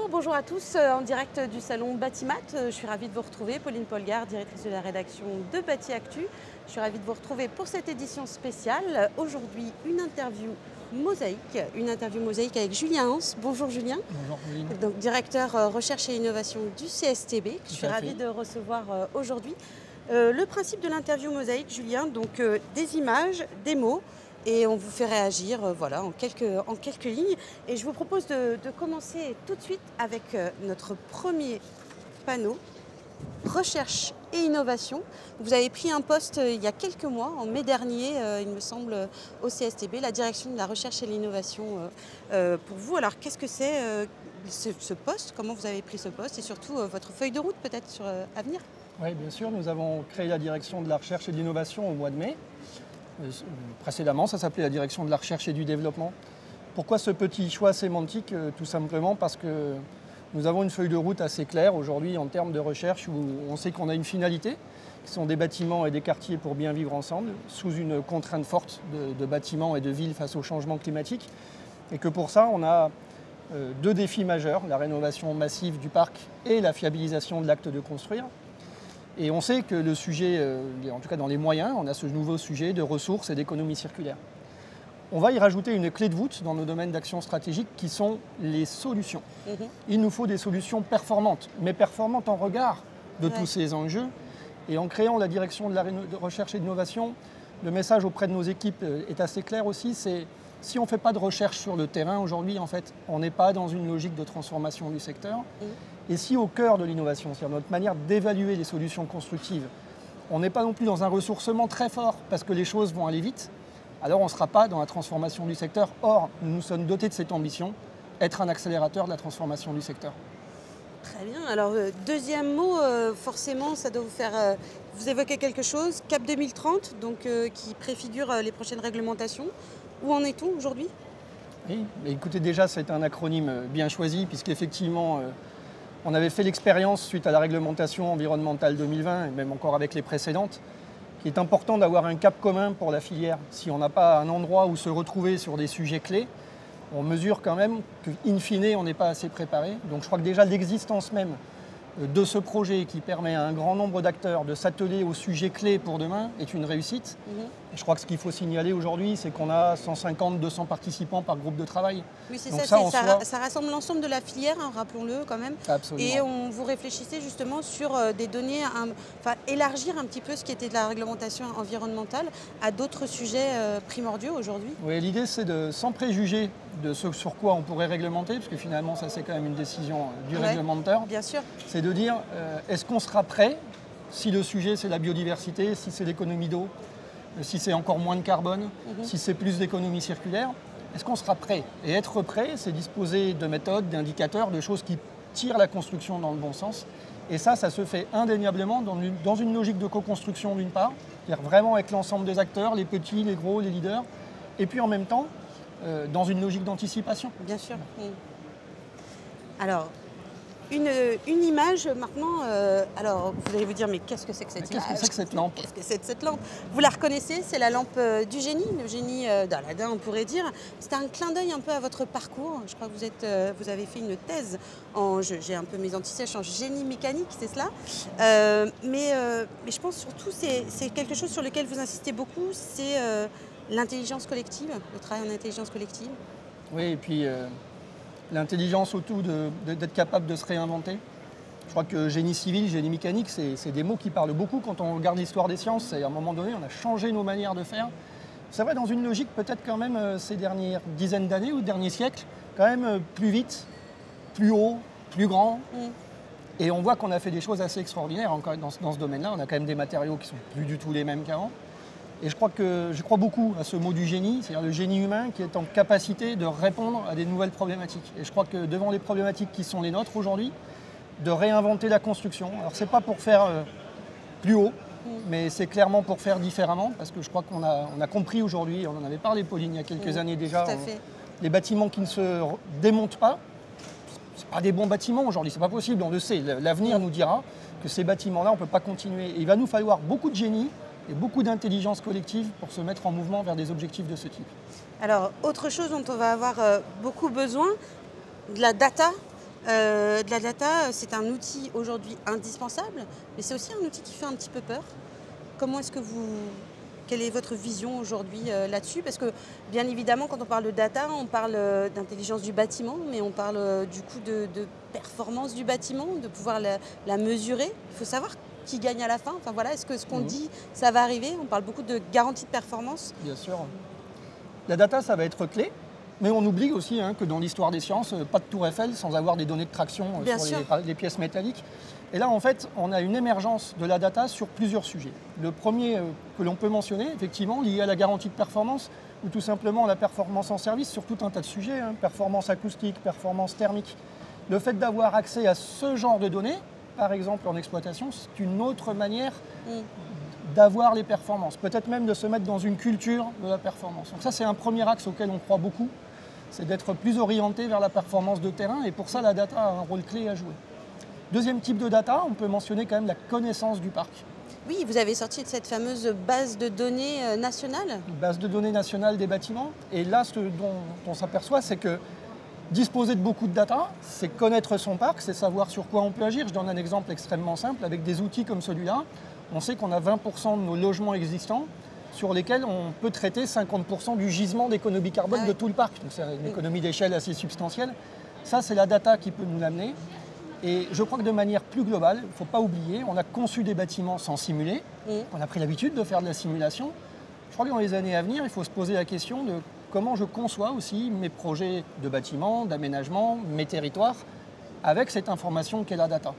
Bonjour à tous en direct du salon Batimat. Je suis ravie de vous retrouver, Pauline Polgard, directrice de la rédaction de Bati Actu. Je suis ravie de vous retrouver pour cette édition spéciale. Aujourd'hui, une interview mosaïque avec Julien Hans. Bonjour Julien. Bonjour Pauline. Donc, directeur recherche et innovation du CSTB, que je suis ravie de recevoir aujourd'hui. Le principe de l'interview mosaïque, Julien, donc des images, des mots. Et on vous fait réagir voilà, en quelques lignes. Et je vous propose de commencer tout de suite avec notre premier panneau, recherche et innovation. Vous avez pris un poste il y a quelques mois, en mai dernier, il me semble, au CSTB, la direction de la recherche et l'innovation pour vous. Alors qu'est-ce que c'est ce poste? Comment vous avez pris ce poste? Et surtout votre feuille de route peut-être sur Avenir? Oui, bien sûr, nous avons créé la direction de la recherche et de l'innovation au mois de mai. Précédemment, ça s'appelait la direction de la recherche et du développement. Pourquoi ce petit choix sémantique? Tout simplement parce que nous avons une feuille de route assez claire aujourd'hui en termes de recherche où on sait qu'on a une finalité, qui sont des bâtiments et des quartiers pour bien vivre ensemble, sous une contrainte forte de bâtiments et de villes face au changement climatique. Et que pour ça, on a deux défis majeurs, la rénovation massive du parc et la fiabilisation de l'acte de construire. Et on sait que le sujet, en tout cas dans les moyens, on a ce nouveau sujet de ressources et d'économie circulaire. On va y rajouter une clé de voûte dans nos domaines d'action stratégique qui sont les solutions. Il nous faut des solutions performantes, mais performantes en regard de tous ces enjeux. Et en créant la direction de la recherche et d'innovation, le message auprès de nos équipes est assez clair aussi, c'est si on ne fait pas de recherche sur le terrain aujourd'hui, en fait, on n'est pas dans une logique de transformation du secteur. Et si au cœur de l'innovation, c'est-à-dire notre manière d'évaluer les solutions constructives, on n'est pas non plus dans un ressourcement très fort parce que les choses vont aller vite, alors on ne sera pas dans la transformation du secteur. Or, nous nous sommes dotés de cette ambition, être un accélérateur de la transformation du secteur. Très bien. Alors, deuxième mot, forcément, ça doit vous faire... vous évoquez quelque chose, CAP 2030, donc, qui préfigure les prochaines réglementations. Où en est-on aujourd'hui? Oui, mais écoutez, déjà, c'est un acronyme bien choisi, puisqu'effectivement, on avait fait l'expérience suite à la réglementation environnementale 2020, et même encore avec les précédentes, qu'il est important d'avoir un cap commun pour la filière. Si on n'a pas un endroit où se retrouver sur des sujets clés, on mesure quand même qu'in fine, on n'est pas assez préparé. Donc je crois que déjà l'existence même de ce projet qui permet à un grand nombre d'acteurs de s'atteler aux sujets clés pour demain est une réussite. Et je crois que ce qu'il faut signaler aujourd'hui, c'est qu'on a 150-200 participants par groupe de travail. Oui, c'est donc ça rassemble l'ensemble de la filière, hein, rappelons-le quand même. Absolument. Et vous réfléchissez justement sur des données, élargir un petit peu ce qui était de la réglementation environnementale à d'autres sujets primordiaux aujourd'hui. Oui, l'idée c'est de, sans préjuger de ce sur quoi on pourrait réglementer, parce que finalement ça c'est quand même une décision du réglementaire. Bien sûr. C'est de dire, est-ce qu'on sera prêt si le sujet c'est la biodiversité, si c'est l'économie d'eau, si c'est encore moins de carbone, si c'est plus d'économie circulaire, est-ce qu'on sera prêt? Et être prêt, c'est disposer de méthodes, d'indicateurs, de choses qui tirent la construction dans le bon sens. Et ça se fait indéniablement dans une logique de co-construction d'une part, c'est-à-dire vraiment avec l'ensemble des acteurs, les petits, les gros, les leaders, et puis en même temps, dans une logique d'anticipation. Bien sûr. Alors, une image maintenant, alors vous allez vous dire mais qu'est-ce que c'est que cette image? Qu'est-ce que c'est que cette lampe? Qu'est-ce que c'est que cette lampe? Vous la reconnaissez, c'est la lampe du génie, le génie d'Aladin on pourrait dire. C'était un clin d'œil un peu à votre parcours. Je crois que vous avez fait une thèse j'ai un peu mes antisèches en génie mécanique, c'est cela. Mais je pense surtout c'est quelque chose sur lequel vous insistez beaucoup, c'est l'intelligence collective, le travail en intelligence collective. Oui, et puis l'intelligence autour d'être capable de se réinventer. Je crois que génie civil, génie mécanique, c'est des mots qui parlent beaucoup quand on regarde l'histoire des sciences. Et à un moment donné, on a changé nos manières de faire. C'est vrai, dans une logique peut-être quand même ces dernières dizaines d'années ou derniers siècles, quand même plus vite, plus haut, plus grand. Et on voit qu'on a fait des choses assez extraordinaires encore dans ce domaine-là. On a quand même des matériaux qui ne sont plus du tout les mêmes qu'avant. Et je crois beaucoup à ce mot du génie, c'est-à-dire le génie humain qui est en capacité de répondre à des nouvelles problématiques. Et je crois que devant les problématiques qui sont les nôtres aujourd'hui, de réinventer la construction. Alors c'est pas pour faire plus haut, mais c'est clairement pour faire différemment, parce que je crois qu'on a compris aujourd'hui, on en avait parlé Pauline il y a quelques années déjà, les bâtiments qui ne se démontent pas, c'est pas des bons bâtiments aujourd'hui, c'est pas possible, on le sait. L'avenir nous dira que ces bâtiments-là, on ne peut pas continuer. Et il va nous falloir beaucoup de génie et beaucoup d'intelligence collective pour se mettre en mouvement vers des objectifs de ce type. Alors, autre chose dont on va avoir beaucoup besoin, de la data De la data, c'est un outil aujourd'hui indispensable, mais c'est aussi un outil qui fait un petit peu peur. Comment est-ce que quelle est votre vision aujourd'hui là-dessus? Parce que bien évidemment, quand on parle de data, on parle d'intelligence du bâtiment, mais on parle du coup de performance du bâtiment, de pouvoir la mesurer. Il faut savoir qui gagne à la fin. Enfin voilà, est-ce que ce qu'on dit, ça va arriver? On parle beaucoup de garantie de performance. Bien sûr. La data, ça va être clé. Mais on oublie aussi que dans l'histoire des sciences, pas de tour Eiffel sans avoir des données de traction sur les pièces métalliques. Et là, en fait, on a une émergence de la data sur plusieurs sujets. Le premier que l'on peut mentionner, effectivement, lié à la garantie de performance, ou tout simplement à la performance en service sur tout un tas de sujets, performance acoustique, performance thermique. Le fait d'avoir accès à ce genre de données, par exemple en exploitation, c'est une autre manière d'avoir les performances. Peut-être même de se mettre dans une culture de la performance. Donc ça, c'est un premier axe auquel on croit beaucoup. C'est d'être plus orienté vers la performance de terrain et pour ça la data a un rôle clé à jouer. Deuxième type de data, on peut mentionner quand même la connaissance du parc. Oui, vous avez sorti de cette fameuse base de données nationale. Une base de données nationale des bâtiments. Et là, ce dont on s'aperçoit, c'est que disposer de beaucoup de data, c'est connaître son parc, c'est savoir sur quoi on peut agir. Je donne un exemple extrêmement simple. Avec des outils comme celui-là, on sait qu'on a 20% de nos logements existants sur lesquels on peut traiter 50% du gisement d'économie carbone de tout le parc. Donc c'est une économie d'échelle assez substantielle. Ça, c'est la data qui peut nous l'amener. Et je crois que de manière plus globale, il ne faut pas oublier, on a conçu des bâtiments sans simuler. On a pris l'habitude de faire de la simulation. Je crois que dans les années à venir, il faut se poser la question de comment je conçois aussi mes projets de bâtiments, d'aménagement, mes territoires, avec cette information qu'est la data.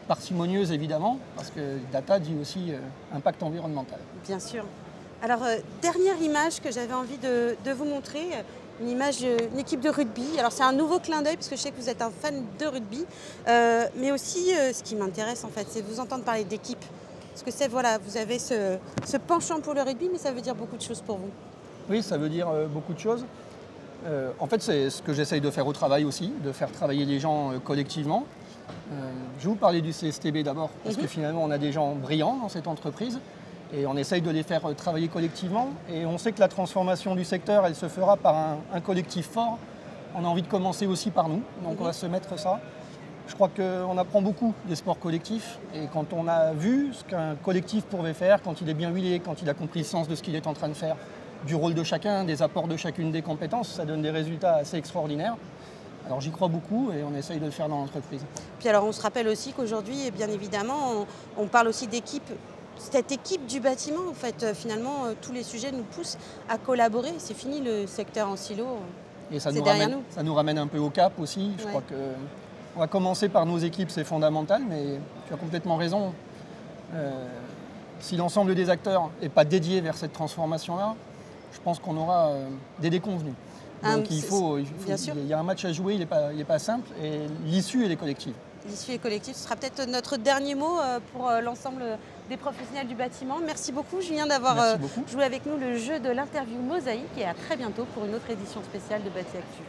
Parcimonieuse évidemment, parce que data dit aussi impact environnemental. Bien sûr. Alors, dernière image que j'avais envie de vous montrer, une image d'une équipe de rugby. Alors c'est un nouveau clin d'œil, parce que je sais que vous êtes un fan de rugby, mais aussi ce qui m'intéresse en fait, c'est vous entendre parler d'équipe. Parce que c'est, voilà, vous avez ce penchant pour le rugby, mais ça veut dire beaucoup de choses pour vous. Oui, ça veut dire beaucoup de choses. En fait, c'est ce que j'essaye de faire au travail aussi, de faire travailler les gens collectivement. Je vais vous parler du CSTB d'abord, parce que finalement on a des gens brillants dans cette entreprise et on essaye de les faire travailler collectivement. Et on sait que la transformation du secteur, elle se fera par un collectif fort. On a envie de commencer aussi par nous, donc on va se mettre ça. Je crois qu'on apprend beaucoup des sports collectifs et quand on a vu ce qu'un collectif pouvait faire, quand il est bien huilé, quand il a compris le sens de ce qu'il est en train de faire, du rôle de chacun, des apports de chacune des compétences, ça donne des résultats assez extraordinaires. Alors j'y crois beaucoup et on essaye de le faire dans l'entreprise. Puis alors on se rappelle aussi qu'aujourd'hui, bien évidemment, on parle aussi d'équipe. Cette équipe du bâtiment, en fait, finalement, tous les sujets nous poussent à collaborer. C'est fini le secteur en silo. Et ça nous ramène un peu au cap aussi. Je crois qu'on va commencer par nos équipes, c'est fondamental, mais tu as complètement raison. Si l'ensemble des acteurs n'est pas dédié vers cette transformation-là, je pense qu'on aura des déconvenus. Donc il y a un match à jouer, il n'est pas simple et l'issue, elle est collective. L'issue est collective, ce sera peut-être notre dernier mot pour l'ensemble des professionnels du bâtiment. Merci beaucoup Julien d'avoir joué avec nous le jeu de l'interview Mosaïque et à très bientôt pour une autre édition spéciale de Bâti Actu.